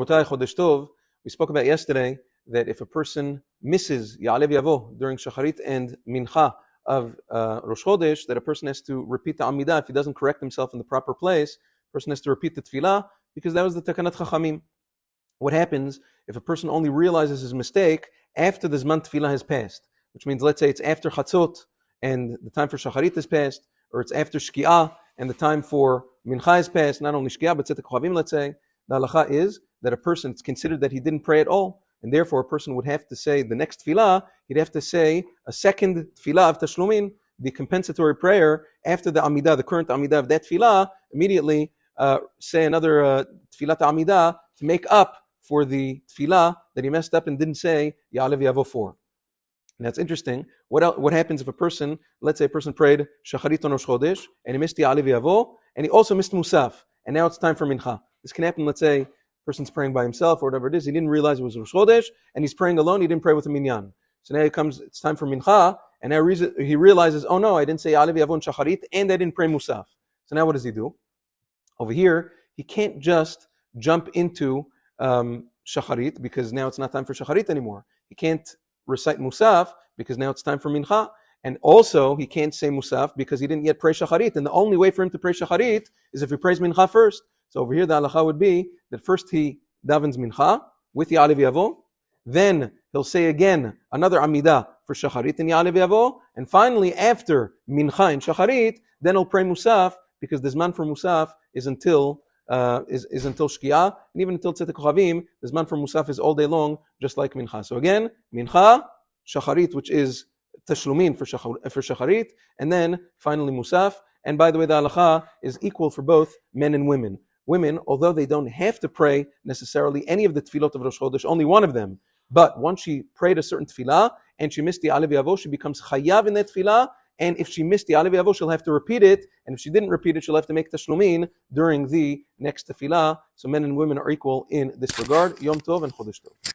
Rabotai, Chodesh Tov. We spoke about yesterday that if a person misses Yaale Veyavo during Shacharit and Mincha of Rosh Chodesh, that a person has to repeat the Amidah. If he doesn't correct himself in the proper place, a person has to repeat the Tefillah, because that was the Takanat Chachamim. What happens if a person only realizes his mistake after the Zman Tefillah has passed? Which means, let's say it's after Chatzot and the time for Shacharit has passed, or it's after Shki'ah and the time for Mincha has passed, not only Shki'ah, but Tzedek Chavim, let's say. The halacha is that a person, it's considered that he didn't pray at all, and therefore a person would have to say the next tefillah, he'd have to say a second tefillah of Tashlumin, the compensatory prayer, after the Amidah, the current Amidah of that tefillah, immediately say another tefillah Amidah to make up for the tefillah that he messed up and didn't say Yaale Veyavo for. Now it's interesting, what happens if a person, let's say a person prayed Shacharit on Rosh Chodesh, and he missed Yaale Veyavo, and he also missed Musaf, and now it's time for Mincha. This can happen, let's say, a person's praying by himself or whatever it is, he didn't realize it was Rosh Chodesh, and he's praying alone, he didn't pray with a minyan. So now it's time for Mincha, and now he realizes, oh no, I didn't say Yaale Veyavo and Shacharit, and I didn't pray Musaf. So now what does he do? Over here, he can't just jump into Shacharit, because now it's not time for Shacharit anymore. He can't recite Musaf, because now it's time for Mincha. And also, he can't say Musaf, because he didn't yet pray Shacharit. And the only way for him to pray Shacharit is if he prays Mincha first. So over here, the halacha would be that first he davens Mincha with Yaale Veyavo, then he'll say again another Amidah for Shacharit and Yaale Veyavo, and finally, after Mincha and Shacharit, then he'll pray Musaf, because the Zman for Musaf is until Shki'ah, and even until Tzedek Chavim, the Zman for Musaf is all day long, just like Mincha. So again, Mincha, Shacharit, which is Tashlumin for Shacharit, and then finally Musaf. And by the way, the halacha is equal for both men and women. Women, although they don't have to pray necessarily any of the tefillot of Rosh Chodesh, only one of them, but once she prayed a certain tefillah and she missed the Yaale Veyavo, she becomes chayav in that tefillah, and if she missed the Yaale Veyavo, she'll have to repeat it, and if she didn't repeat it, she'll have to make tashlumin during the next tefillah. So men and women are equal in this regard. Yom Tov and Chodesh Tov.